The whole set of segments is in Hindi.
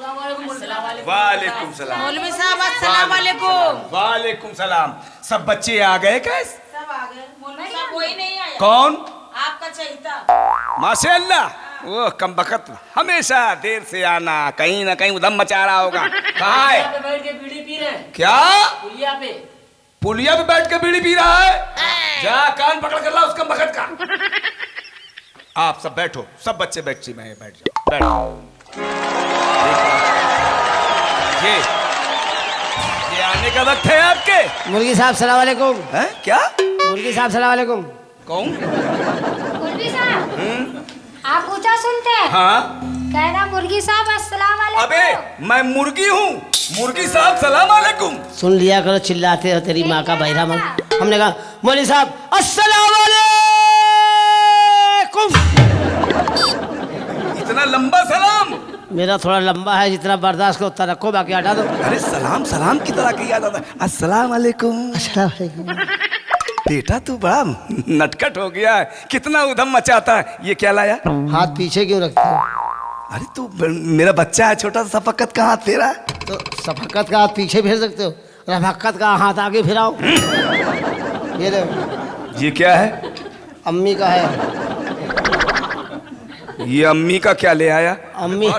वालेकुम सलाम। मौलवी साहब अस्सलाम वालेकुम। वालेकुम सलाम। सब बच्चे आ गए कैसे? सब आ गए। मौलवी साहब कोई नहीं आया। कौन? आपका चहिता। माशाअल्लाह, वो कम बखत हमेशा देर से आना, कहीं ना कहीं उधम मचा रहा होगा। कहाँ है? पे बैठ के बीड़ी पी रहे हैं। क्या? पुलिया पे। पुलिया पे बैठ के बीड़ी पी रहा है? जा कान पकड़ कर ला उसका बखत का। आप सब बैठो, सब बच्चे बैठ जाओ, बैठ जाओ, बैठो। ये आने का वक्त है आपके। मुर्गी साहब सलाम वालेकुम। हैं? क्या? मुर्गी साहब सलाम वालेकुम। कौन? मुर्गी साहब आप ऊंचा सुनते हैं? हाँ। कहना मुर्गी साहब अस्सलाम वालेकुम। अबे मैं मुर्गी हूँ, मुर्गी साहब सलाम वालेकुम। सुन लिया करो, चिल्लाते हो तेरी माँ का बहिरा मन। हमने कहा मौलवी साहब अस्सलाम वालेकुम। इतना लंबा सलाम? मेरा थोड़ा लंबा है, जितना बर्दाश्त करो उतना रखो, बाकी हटा दो। अरे सलाम सलाम की तरह किया जाता है। अस्सलाम वालेकुम। अस्सलाम वालेकुम। बेटा तू बड़ा नटखट हो गया है, कितना उधम मचाता है। ये क्या लाया? हाथ पीछे क्यों रखते हो? अरे तू मेरा बच्चा है छोटा सा, सफकत का हाथ तेरा। तो सफकत का हाथ पीछे फेर सकते हो, रफाकत का हाथ आगे फिराओ। ये लो, ये क्या है? अम्मी का है। ये अम्मी का क्या ले आया? अम्मी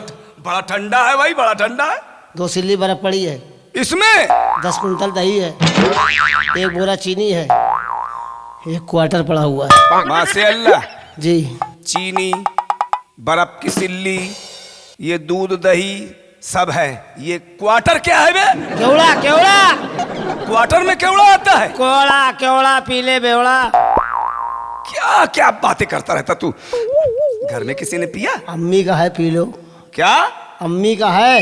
बड़ा ठंडा है भाई, बड़ा ठंडा है। 2 सिल्ली बर्फ पड़ी है, इसमें 10 कुंटल दही है, 1 बोरा चीनी है, 1 क्वार्टर पड़ा हुआ है। माशाअल्लाह। जी चीनी, बर्फ की सिल्ली, ये दूध दही सब है। ये क्वार्टर क्या है बे? केवड़ा केवड़ा क्वार्टर में केवड़ा आता है? कोड़ा केवड़ा पीले बेवड़ा। क्या क्या बातें करता रहता तू। घर में किसी ने पिया? अम्मी का है, पी लो। क्या? अम्मी का है,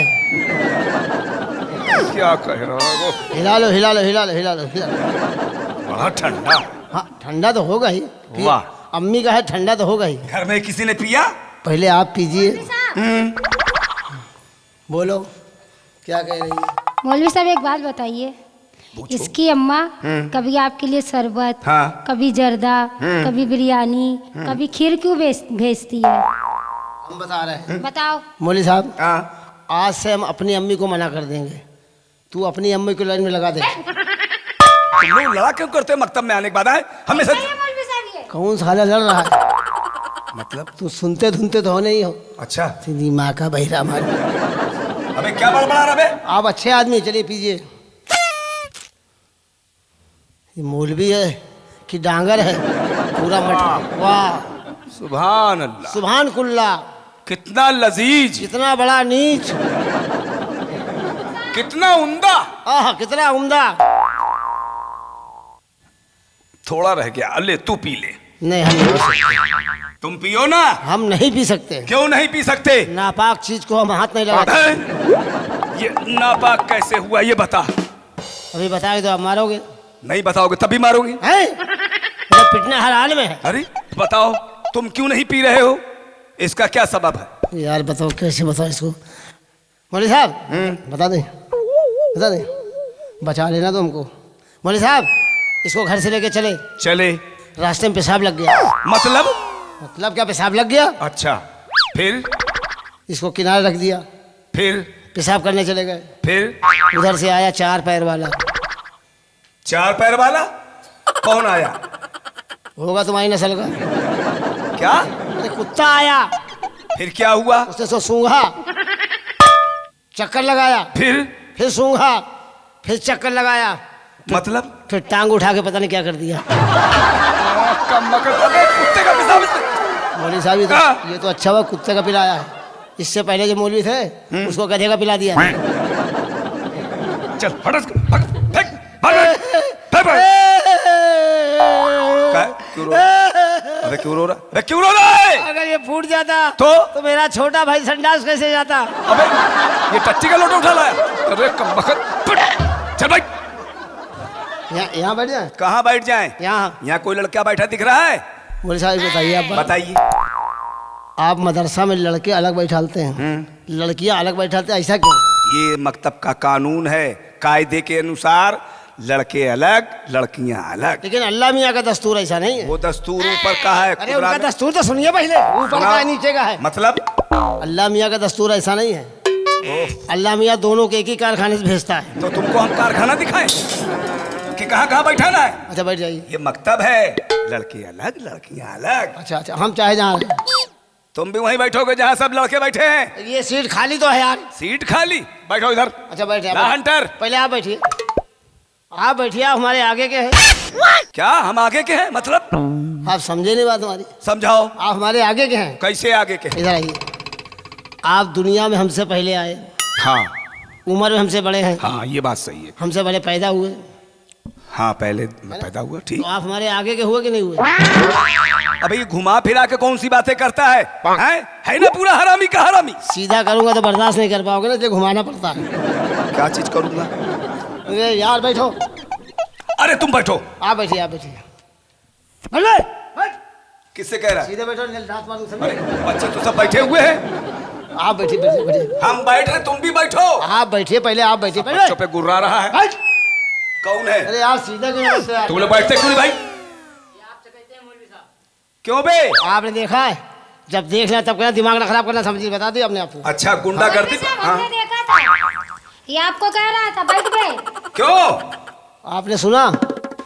क्या कह रहा है वो? हिला लो हिला लो हिला लो हिला लो हिला लो। बड़ा ठंडा। हाँ ठंडा तो होगा ही। वाह। अम्मी का है, ठंडा तो होगा ही। घर में किसी ने पिया? पहले आप पीजिए। बोलो क्या कह रही है? मौलवी साहब एक बात बताइए, इसकी अम्मा कभी आपके लिए शरबत, हाँ। कभी जर्दा, कभी बिरयानी, कभी खीर क्यों भेजती है? हम बता रहे हैं। बताओ। मौलवी साहब हाँ। आज से हम अपनी अम्मी को मना कर देंगे। तू अपनी अम्मी को लाइन में लगा दे। तुम लोग लड़ा क्यों करते हो मकतब में आने के बाद? है हमेशा मौलवी साहब ये कौन साला लड़ रहा है? मतलब तू सुनते धुनते तो हो नहीं हो। अच्छा। तेरी माँ का बहिरा हमारी। अबे क्या बड़बड़ा रहा बे? आप अच्छे आदमी, चलिए पीजिए। ये मौलवी है कि डांगर है? पूरा मटका। वाह सुभान अल्लाह, सुभान कुल्ला। कितना लजीज, कितना बड़ा नीच, कितना उम्दा। आह कितना उम्दा। थोड़ा रह गया, ले तू पी ले। नहीं हम नहीं पी सकते। तुम पियो ना। हम नहीं पी सकते। क्यों नहीं पी सकते? नापाक चीज को हम हाथ नहीं लगाते। ये नापाक कैसे हुआ ये बता। अभी बताए तो आप मारोगे। नहीं बताओगे तभी मारोगे। हैं? जब पिटना हर हाल में है। अरे बताओ तुम क्यों नहीं पी रहे हो, इसका क्या सबब है? यार बताओ कैसे बताओ इसको। मौलवी साहब बता दें, बता दें, बचा लेना तो हमको। मौलवी साहब इसको घर से लेके चले, चले? रास्ते में पेशाब लग गया। मतलब क्या पेशाब लग गया? अच्छा, फिर? इसको किनारे रख दिया, फिर? पेशाब करने चले गए। फिर? उधर से आया 4 पैर वाला। 4 पैर वाला? कौन आया? होगा तुम्हारी नस्ल का। क्या? अरे कुत्ता आया, फिर क्या हुआ? उसने सो सूंघा, चक्कर लगाया, फिर सूंघा, फिर चक्कर लगाया, मतलब? फिर टांग उठा के पता नहीं क्या कर दिया। कुत्ते का पेशाब? मौलवी साहब ये तो अच्छा हुआ कुत्ते का पिलाया है। इससे पहले जो मौलवी थे उसको गधे का पिला दिया। चल हट, भाग, फेंक, भाग, फेंक, भाग। क्यों रो रहा? अबे क्यों रो रहा? अबे क्यों रो रहा है? अगर ये फूट जाता तो मेरा छोटा भाई संडास कैसे जाता? अबे ये टट्टी का लोटा उठा लाया। अरे कमबख्त, चल भाई। यहाँ बैठ जाए। कहाँ बैठ जाए? यहाँ कोई लड़का बैठा दिख रहा है? मौलवी साहब बताइए। आप बताइए। आप मदरसा में लड़के अलग बैठाते हैं, लड़कियां अलग बैठाते हैं, ऐसा क्यों? ये मकतब का कानून है, कायदे के अनुसार लड़के अलग लड़कियां अलग। लेकिन अल्लाह मियाँ का दस्तूर ऐसा नहीं है। वो दस्तूर ऊपर का है। अरे उनका दस्तूर तो सुनिए पहले, ऊपर का है नीचे का है। मतलब? अल्लाह मियाँ का दस्तूर ऐसा नहीं है। अल्लाह मियाँ दोनों के एक ही कारखाने से भेजता है। तो तुमको हम कारखाना दिखाएं कि कहाँ कहाँ बैठाना है? अच्छा बैठ जाइए। ये मकतब है, लड़की अलग लड़कियां अलग। अच्छा अच्छा, हम चाहे जहाँ रहें। तुम भी वहीं बैठोगे जहाँ सब लड़के बैठे हैं। ये सीट खाली तो है यार। सीट खाली, बैठो इधर। अच्छा बैठिए। ला हंटर, पहले आप बैठिए। आप बैठिए, आप हमारे आगे के हैं। क्या हम आगे के हैं मतलब? आप समझे नहीं बात हमारी। समझाओ। आप हमारे आगे के हैं। कैसे आगे के? इधर आइए। आप दुनिया में हमसे पहले आए, हाँ उम्र में हमसे बड़े हैं, हाँ ये बात सही है। हमसे बड़े पैदा हुए, हाँ पहले मैं पैदा हुआ, ठीक। तो आप हमारे आगे के हुए कि नहीं हुए? अबे ये घुमा फिरा के कौन सी बातें करता है? है ना पूरा हरामी का हरामी। सीधा करूंगा तो बर्दाश्त नहीं कर पाओगे ना, इसलिए घुमाना पड़ता है। क्या चीज करूंगा? अरे यार बैठो। अरे तुम बैठो। आप बैठिए, आप बैठिए। बैठ। किससे कह रहा है? सीधे बैठो, रात मारूं अरे समझे। बच्चे तो सब बैठे हुए हैं। आप बैठिए, बैठिए, बैठिए। हम बैठ रहे, तुम भी बैठो। आप बैठिए, पहले आप बैठिए। बच्चों पे गुर्रा रहा है। बैठ। कौन है? अरे यार सीधा क्यों नहीं बैठते यार? तुम लोग बैठते क्यों नहीं भाई? क्यों बे? आपने देखा है, जब देख लिया तब कहना दिमाग ना खराब करना, समझिए। बता दिया अपने आपको। अच्छा गुंडा करती। हाँ हमने देखा था, ये आपको कह रहा था बैठ गए। क्यों? आपने सुना?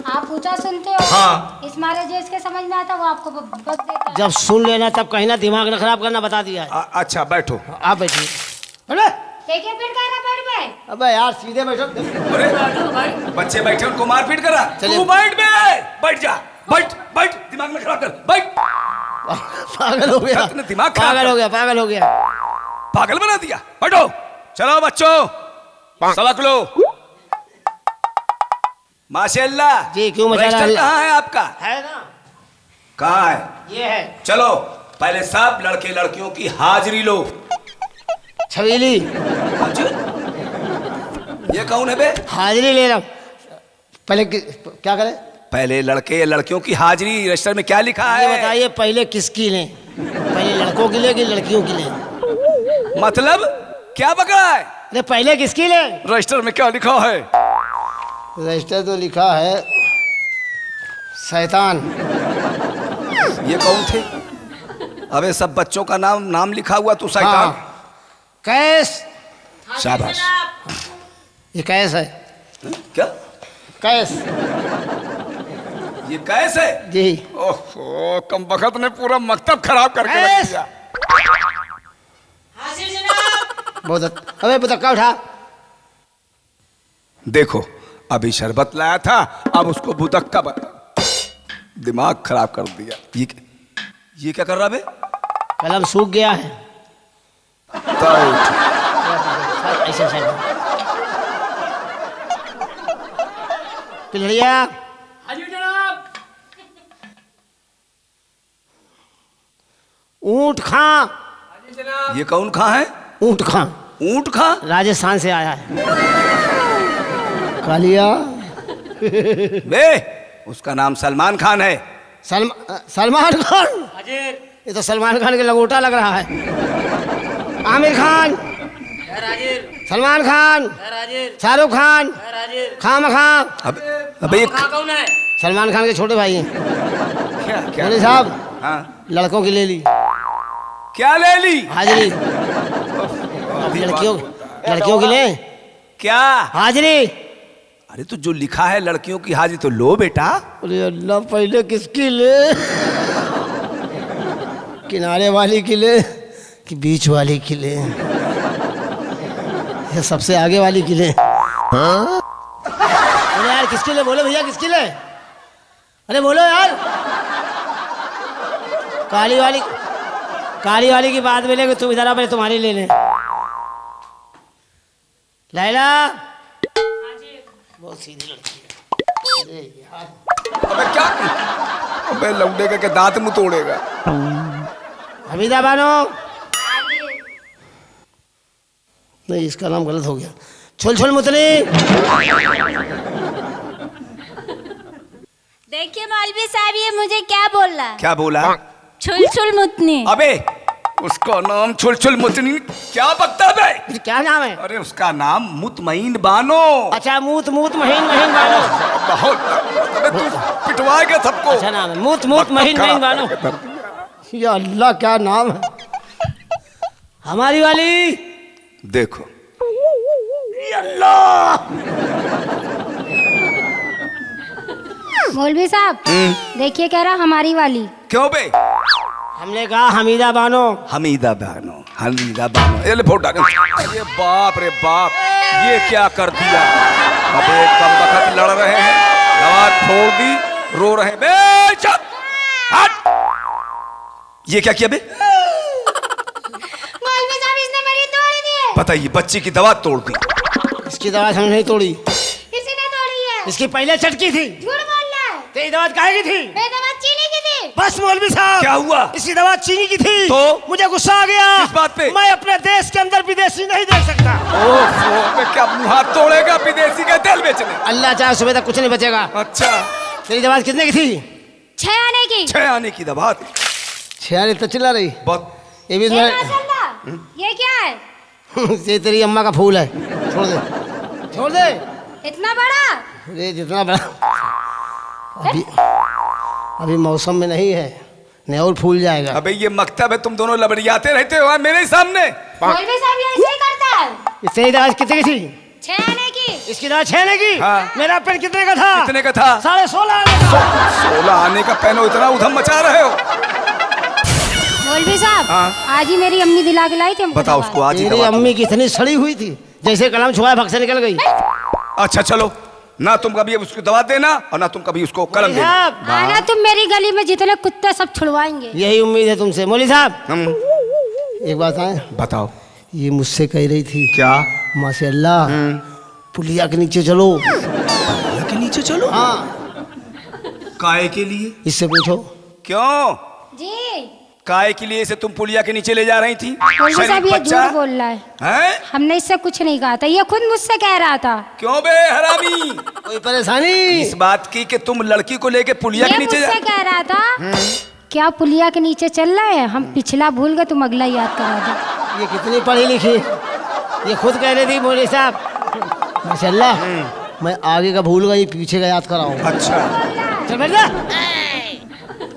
आप ऊंचा सुनते हो। हाँ। इस मारे जिसके समझ में आता वो आपको बस देता है। जब सुन लेना तब कहना दिमाग ना खराब करना, बता दिया है। अच्छा बैठो। आप बैठिए। अरे देखिए फिर कह रहा बैठ गए। अबे यार सीधे बैठो। अरे बच्चे बैठे उनको मारपीट करा। चलिए। तू बैठ बे, बैठ जा, बैठ बैठ, दिमाग में खराब कर, बैठ। पागल हो गया, इतना दिमाग खराब पागल कर- हो गया, पागल हो गया। पागल बना दिया। बैठो, चलो बच्चों सबक लो। माशाल्लाह। जी, क्यों मचा रहा है? रजिस्टर कहाँ है आपका? है ना, कहाँ है? ये है चलो पहले सब लड़के लड़कियों की हाजिरी लो। छबीली। ये कौन है बे? हाजिरी ले रहा हूं। पहले क्या करें? पहले लड़के लड़कियों की हाजिरी। रजिस्टर में क्या लिखा ये है? बताइए पहले किसकी लें? पहले लड़कों की लें कि लड़कियों की लें? मतलब क्या पकड़ा है? अरे पहले किसकी लें? रजिस्टर में क्या लिखा है? रजिस्टर तो लिखा है शैतान। ये कौन थे? अबे सब बच्चों का नाम लिखा हुआ, तू शैतान। हाँ। कैस। शाबाश। ये कैस है। क्या? कैस। ये कैसे? जी। ओहो, कम बखत ने पूरा मकतब खराब करके रख कैस। दिया। हाजिर जनाब। बहुत अबे बुतक्का उठा। देखो अभी शरबत लाया था, अब उसको बुतक्का बना, दिमाग खराब कर दिया। ये क्या कर रहा बे? कलम सूख गया है। तो ऐसे साइड में। पिलड़िया। हाजिर जनाब। ऊंट खां। हाजिर जनाब। ये कौन खा है? ऊंट खां ऊंट खा? राजस्थान से आया है। कालिया। बे उसका नाम सलमान खान है। सलमान खान। हाजिर। ये तो सलमान खान के लंगोटा लग रहा है। आमिर खान। हाजिर। सलमान खान। हाजिर। शाहरुख खान। हाजिर। खाम खां। अबे ये कहाँ कौन है? सलमान खान के छोटे भाई हैं। क्या क्या? बोले साहब हाँ लड़कों की ले ली क्या ले ली? हाजिरी। अब लड़कियों की ले क्या? हाजिरी। अरे तो जो लिखा है लड़कियों की हाजिरी तो लो बेटा। अरे अल्लाह पहले किसकी ले? किनारे वाली की ले कि बीच वाली की ले? या सबसे आगे वाली की ले? अरे यार किसकी ले? बोलो भैया किसकी ले? अरे बोलो यार। काली वाली की बात मिलेगी, तुम इधर आ, पहले तुम्हारी ले लें। लैला बहुत सीधी लड़की है। अरे यार अबे क्या? अबे लौंडे के दांत मुंह तोड़ेगा। हमीदा बानो। नहीं इसका नाम गलत हो गया। छुल छुल मुतली। देखिए मौलवी साहब ये मुझे क्या बोल रहा है? क्या बोला? छुल छुल मुतनी। अबे उसका नाम छुलछुल मुतनी क्या बकता बे? ये क्या नाम है? अरे उसका नाम मुतमईन बानो। अच्छा मूत मूत महीन महीन बानो। बहुत। अबे तू पिटवाएगा सबको। अच्छा नाम है मूत मूत महीन महीन बानो। या अल्लाह क्या नाम है? हमारी वाली देखो अल्लाह। मौलवी साहब देखिए कह रहा हमारी वाली। क्यों बे? हमने कहा हमीदा बानो। हमीदा बानो, हमीदा बानो। ये ले फोटो डालो। अरे बाप रे बाप, ये क्या कर दिया? अबे कम वक्त लड़ रहे हैं, आवाज छोड़ दी, रो रहे हैं। बे चुप, हट। ये क्या किया बे? मौलवी साहब इसने मेरी तोड़ दी है। बताइए, बच्ची की दवा तोड़ दी। इसकी दवा हमने नहीं तोड़ी, इसी ने तोड़ी है। इसकी पहले चटकी थी। झूठ बोल रहा है। तेरी दवा काहे की थी? मेरी दवा चीनी की थी। बस मौलवी साहब, क्या हुआ? इसकी दवा चीनी की थी तो? मुझे गुस्सा आ गया। किस बात पे? मैं अपने देश के अंदर विदेशी नहीं देख सकता। ओह, मैं क्या मुंह हाथ तोड़ेगा विदेशी का तेल बेचने? अल्लाह चाहे सुबह तक कुछ नहीं बचेगा। अच्छा, तेरी दवा कितने की थी? 6 आने की। 6 आने की दवा थी। 6 आने तो चिल्ला रही। बहुत ये भी ये इसमें माशाल्लाह, ये क्या है? ये तेरी अम्मा का फूल है। छोड़ दे, छोड़ दे। इतना बड़ा? ये जितना बड़ा अभी अभी मौसम में नहीं है, नहीं और फूल जाएगा। अबे ये मकतब है, तुम दोनों लबड़ियाते रहते हो मेरे ही सामने। मौलवी साहब ये ऐसे ही करता है। इससे दवा कितने की थी? 6 आने की। इसकी दवा 6 आने की। हाँ। मेरा पेन कितने का था? कितने का था? 16.5 आने का। 16 आने का पहनो, इतना उधम मचा रहे हो। मौलवी साहब हाँ। आज ही मेरी अम्मी दिला के लाई थी हमको बताओ दवा। उसको आज ही तेरी दवा। अम्मी कितनी सड़ी हुई थी, जैसे कलम छुआ भग से निकल गई। अच्छा चलो, ना तुम कभी अब उसको दवा देना और ना तुम कभी उसको कलम देना। साहब, आना तुम मेरी गली में जितने कुत्ते सब छुड़वाएंगे। यही उम्मीद है तुमसे। मौली साहब हम एक बात है, बताओ। ये मुझसे कह रही थी क्या? माशाल्लाह पुलिया के नीचे चलो। के नीचे चलो? हाँ, काय के लिए? इससे पूछो। क्यों? जी काय के लिए से तुम पुलिया के नीचे ले जा रही थी? मौलवी शरीफ साहब ये बच्चा झूठ बोल रहा है। हैं? हमने इससे कुछ नहीं कहा था, ये खुद मुझसे कह रहा था। क्यों बे हरामी? कोई परेशानी? इस बात की कि तुम लड़की को लेके पुलिया के ये नीचे मुझसे कह रहा था क्या पुलिया के नीचे चल रहे हैं? हम पिछला भूल गए, तुम अगला याद करा दो। ये कितनी पढ़ी लिखी, ये खुद कह रही थी मौली साहब माशाल्लाह मैं आगे का भूल गई, पीछे का याद कराऊं। अच्छा, चल बैठ जा।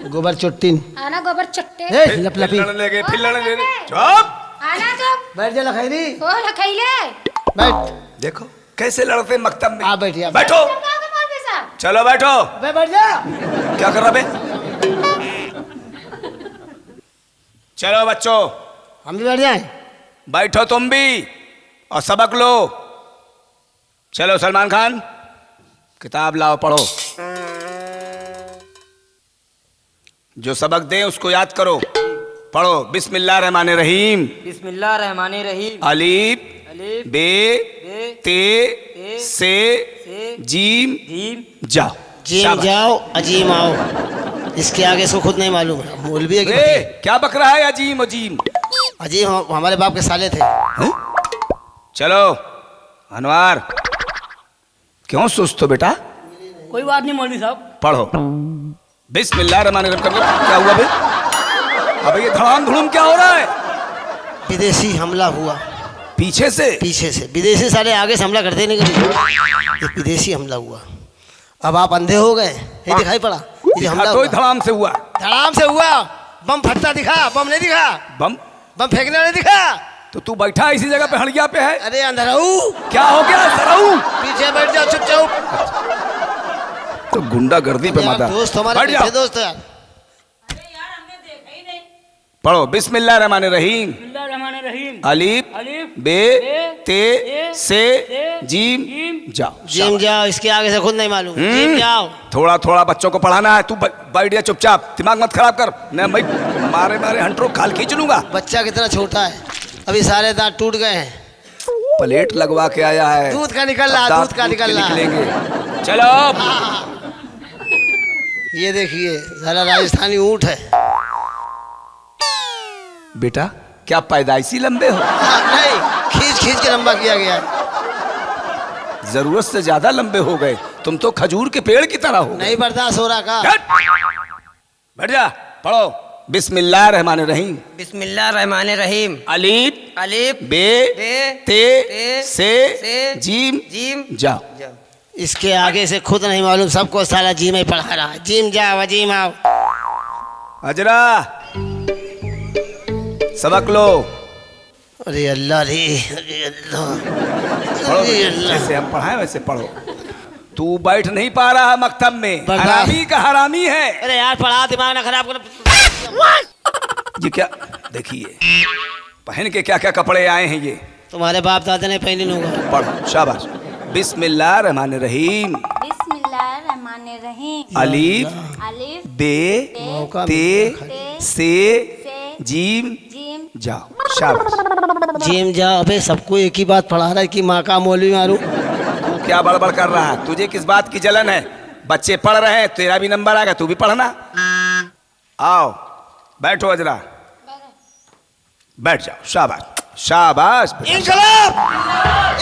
गोबर चुट्टीन। आना गोबर चट्टे। ए, लपलपी। फिर लड़ने लगे, फिर लड़ने लगे। चुप। आना तुम। बैठ जा लखैरी। ओ लखैले। बैठ। देखो कैसे लड़ते मकतब में। आप बैठिए, आप। बैठो, तुम क्या हो मौलवी साहब? चलो बैठो। बे बैठ जा। क्या कर रहा बे? चलो बच्चों, हम भी बैठ जाएं। बैठो तुम भी और सबक लो। चलो सलमान खान, किताब लाओ, पढ़ो। जो सबक दे उसको याद करो। पढ़ो। बिस्मिल्लाहिर्रहमानिर्रहीम। बिस्मिल्लाहिर्रहमानिर्रहीम। अलीफ अलीफ बे बे ते से जीम जीम जाओ। जीम शाबाश। जाओ अजीम आओ, इसके आगे इसको खुद नहीं मालूम है। मौलवी है कि ए, क्या बक रहा है अजीम अजीम? अजीम हमारे बाप के साले थे। हैं? चलो अनवार, क्यों सुस्त हो बेटा? कोई बात नहीं मौलवी साहब। पढ़ो। बिस्मिल्लाहिर्रहमानिर्रहीम। क्या हुआ बे? अबे ये धड़ाम धुड़ुम क्या हो रहा है? विदेशी हमला हुआ पीछे से? पीछे से। विदेशी साले आगे से हमला करते नहीं कभी, ये विदेशी हमला हुआ। अब आप अंधे हो गए, ये दिखाई पड़ा? ये हमला तो हुआ, धड़ाम से हुआ। धड़ाम से हुआ। बम फटता दिखा? बम नहीं दिखा। बम? बम फेंकने नहीं दिखा। तो तू बैठा इसी जगह पे हड़िया पे है? अरे अंधराऊ, क्या हो गया सराऊ? पीछे बैठ जाओ चुपचाप। तो गुंडागर्दी पे माता। दोस्त हमारे बैठ पीछे जाओ। दोस्त है यार। पढ़ो। बिस्मिल्लाहिर्रहमानिर्रहीम। बिस्मिल्लाहिर्रहमानिर्रहीम। अलीफ अलीफ बे ते ते से जीम जीम जाओ। जिम जाओ, इसके आगे से खुद नहीं मालूम। जिम जाओ। थोड़ा थोड़ा बच्चों को पढ़ाना है। तू बैठ जा चुपचाप, दिमाग मत खराब कर। नहीं भाई, मारे मारे हंटरों खाल खींच लूंगा। बच्चा कितना छोटा है, अभी सारे दांत टूट गए हैं। प्लेट लगवा के आया है। दूध का निकल रहा, दांत दूध का टूट के निकल रहा। निकलेंगे। चलो। ये देखिए सारा राजस्थानी ऊंट है। बेटा क्या पैदाइशी लंबे हो? नहीं, खींच खींच के लंबा किया गया है। जरूरत से ज्यादा लंबे हो गए। तुम तो खजूर के पेड़ की तरह हो। नहीं बर्दाश्त हो रहा का। बैठ जा। पढ़ो। बिस्मिल्लाहिर्रहमानिर्रहीम। बिस्मिल्लाहिर्रहमानिर्रहीम। अलीफ अलीफ बे बे ते ते से जीम जीम जाओ। इसके आगे से खुद नहीं मालूम, सबको साला जिम ही पढ़ा रहा है। जिम जाओ अजीम आओ। अजरा सबक लो। अरे अल्लाह रे, अरे अल्लाह, पढ़ो अरे अल्लाह। जैसे हम पढ़ाए वैसे पढ़ो। तू बैठ नहीं पा रहा मकतब में, बर्दाश्त। हरामी का हरामी है। अरे यार पढ़ा, दिमाग ना खराब करो। ये क्या, देखिए पहन के क्या क्या कपड़े आए हैं ये। तुम्हारे बाप दादा ने पहने होगा। पढ़ो, शाबाश। बिस्मिल्लाहिर्रहमानिर्रहीम। बिस्मिल्लाहिर्रहमानिर्रहीम। अलीफ अलिफ बे मौका ते ते से जीम जीम जाओ, शाबाश। जिम जा। अबे सबको एक ही बात पढ़ा रहा है कि माँ का मौलवी मारू। तू क्या बड़बड़ कर रहा है? तुझे किस बात की जलन है? बच्चे पढ़ रहे हैं, तेरा भी नंबर आएगा, तू भी पढ़ना। आओ बैठो अजरा, बैठ जाओ, शाबाश शाबाश। इनकलाब,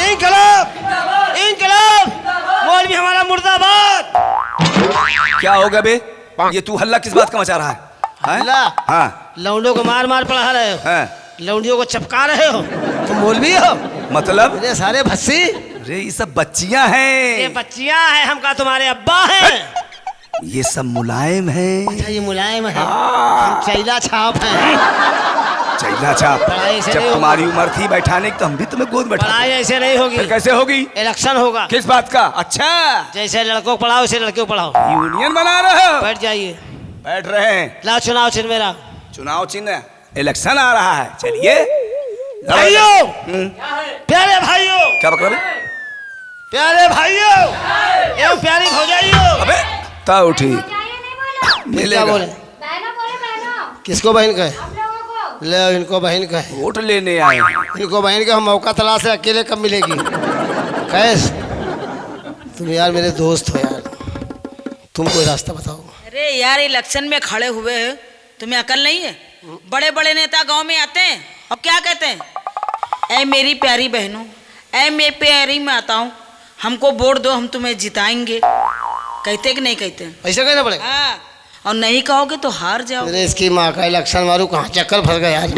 इनकलाब, इनकलाब, मौलवी हमारा मुर्दाबाद। क्या हो गया बे? ये तू हल्ला किस बात का मचा रहा है? हैं? हल्ला? हाँ लौंडों को मार मार पढ़ा रहे हो, हाँ। लौंडियों को चपका रहे हो, तुम मौलवी हो? मतलब अरे सारे भस्सी, अरे ये सब बच्चियां ये हैं, बच्चियां हैं, हम का तुम्हारे अब्बा हैं। ये सब मुलायम हैं। अच्छा ये मुलायम है, हाँ। हम चैला छाप हैं। चैला छाप। पढ़ाई से जब नहीं तुम्हारी उम्र थी बैठाने की तो हम भी तुम्हें गोद बैठा। पढ़ाई ऐसे नहीं होगी, फिर कैसे होगी? इलेक्शन होगा। किस बात का? अच्छा जैसे लड़कों को पढ़ाओ वैसे लड़कियों को पढ़ाओ। यूनियन बना रहे हो? बैठ जाइए, बैठ रहे हैं। लाओ चुनाव चिन्ह मेरा। चुनाव चिन्ह, इलेक्शन आ रहा है, चलिए। भाइयों, हम्म, प्यारे भाइयों, क्या बक रहे? प्यारे भाइयों एवं प्यारी भौजाइयों। अबे ता उठी क्या मिलेगा। बोले? बहनों बोले बहनों, किसको बहन कहे? हम लोगों को। ले इनको बहन कहे, वोट लेने आए हैं। इनको बहन के हम मौका तलाश है, अकेले कब मिलेगी? कैस तुम यार मेरे दोस्त हो यार, तुम कोई रास्ता बताओ। अरे यार इलेक्शन में खड़े हुए हैं, तुम्हें अकल नहीं है? बड़े बड़े नेता गांव में आते हैं, अब क्या कहते हैं? ऐ मेरी प्यारी बहनों, ऐ मेरी प्यारी माताओं, हमको वोट दो, हम तुम्हें जिताएंगे। कहते कि नहीं कहते? ऐसा कहना पड़ेगा? हाँ, और नहीं कहोगे तो हार जाओ। अरे इसकी माँ का इलेक्शन मारू, कहाँ चक्कर फंस गया यार।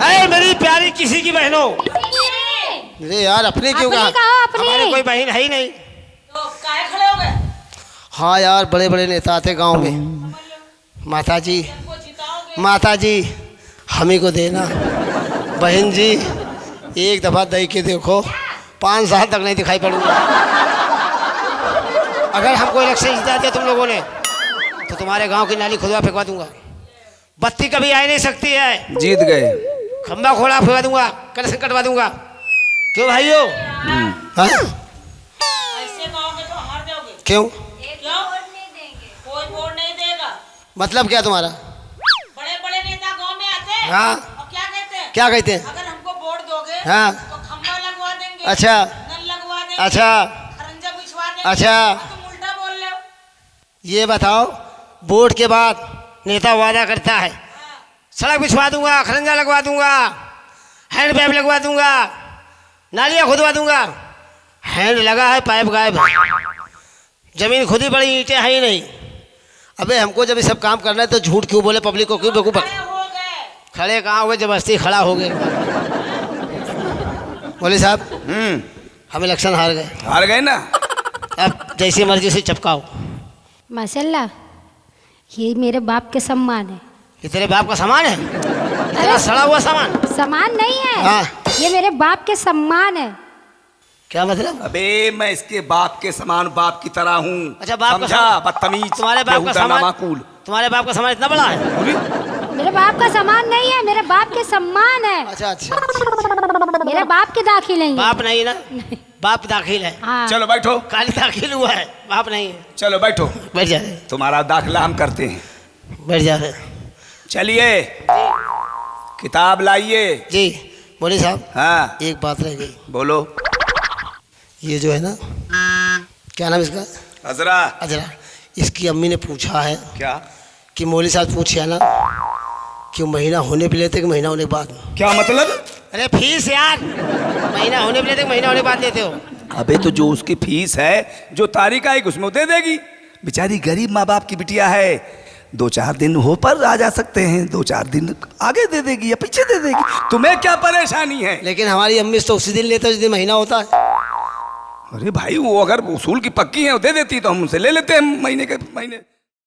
अरे मेरी प्यारी किसी की बहनों, अरे यार अपनी क्यों अपनी कहा? कहो, अपनी। हमारे कोई बहन है ही नहीं। तो काहे खड़े हो गए? हाँ यार बड़े बड़े नेता आते गांव में। माता जी, हमको जिताओगे? माता जी हम ही को देना। बहन जी एक दफ़ा दे के देखो, 5 साल तक नहीं दिखाई पड़ूंगा। अगर हमको इलेक्शन जिता दिया तुम लोगों ने तो तुम्हारे गांव की नाली खुदवा फेंकवा दूंगा, बत्ती कभी आ नहीं सकती है, जीत गए। खंबा खोला फेंकवा दूंगा, कनेक्शन कटवा दूंगा। क्यों भाइयों? हाँ? ऐसे कहोगे तो हार जाओगे। क्यों? क्यों? कोई वोट नहीं देगा। मतलब क्या तुम्हारा? बड़े बड़े नेता गांव में आते हैं, हाँ। और क्या कहते हैं? क्या कहते हैं? अगर हमको वोट दोगे हाँ। तो खंबा लगवा देंगे, अच्छा नल लगवा देंगे, अच्छा खरंजा बिछवा देंगे। अच्छा। तुम उल्टा बोल रहे हो। ये बताओ, वोट के बाद नेता वादा करता है सड़क बिछवा दूंगा, खरंजा लगवा दूंगा, हैंड पाइप लगवा दूंगा, नालियाँ खुदवा दूंगा। हैंड लगा है, पाइप गायब है, जमीन खुद ही पड़ी, ईंटें है ही नहीं। अबे हमको जब ये सब काम करना है तो झूठ क्यों बोले? पब्लिक को क्यों बेवकूफ? खड़े हो गए। खड़े कहाँ हुए, जबरदस्ती खड़ा हो गए। बोले साहब हम इलेक्शन हार गए, हार गए ना? अब जैसी मर्जी से चपकाओ। माशाल्लाह, ये मेरे बाप के सम्मान है। ये तेरे बाप का सामान है? तेरा सड़ा हुआ सामान? सम्मान नहीं है, हाँ। ये मेरे बाप के सम्मान है। क्या मतलब? अबे मैं इसके बाप के समान बाप की तरह हूँ। अच्छा, बाप का समझा? सामान। बदतमीज, तुम्हारे बाप का बेहुदा, सामान, नामाकूल। तुम्हारे बाप का सामान इतना बड़ा है? मेरे बाप का सम्मान नहीं है, मेरे बाप के सम्मान है। अच्छा अच्छा, अच्छा। मेरे बाप के दाखिल नहीं है। बाप नहीं ना, बाप दाखिल है, हाँ। चलो बैठो, खाली दाखिल हुआ है, बाप नहीं है। चलो बैठो, बैठ जा रहे, तुम्हारा दाखिला हम करते हैं। बैठ जा रहे। चलिए किताब लाइए। जी बोले साहब, हाँ एक बात रह गई। बोलो। ये जो है ना, क्या नाम इसका? हजरा। अजरा। इसकी अम्मी ने पूछा है क्या? कि मौली साहब पूछे ना कि महीना होने पे लेते कि महीना होने के बाद? क्या मतलब? अरे फीस यार, महीना होने पे लेते कि महीना होने के बाद लेते हो? अबे तो जो उसकी फीस है, जो तारीख आएगी उसमें वो दे देगी। बेचारी गरीब माँ बाप की बिटिया है, 2-4 दिन हो पर आ जा सकते हैं, 2-4 दिन आगे दे देगी या पीछे दे देगी, तुम्हें क्या परेशानी है? लेकिन हमारी अम्मी तो उसी दिन लेते हैं जिस दिन महीना होता है। अरे भाई वो अगर उसूल की पक्की है वो दे देती तो हम उनसे ले लेते हैं महीने के महीने।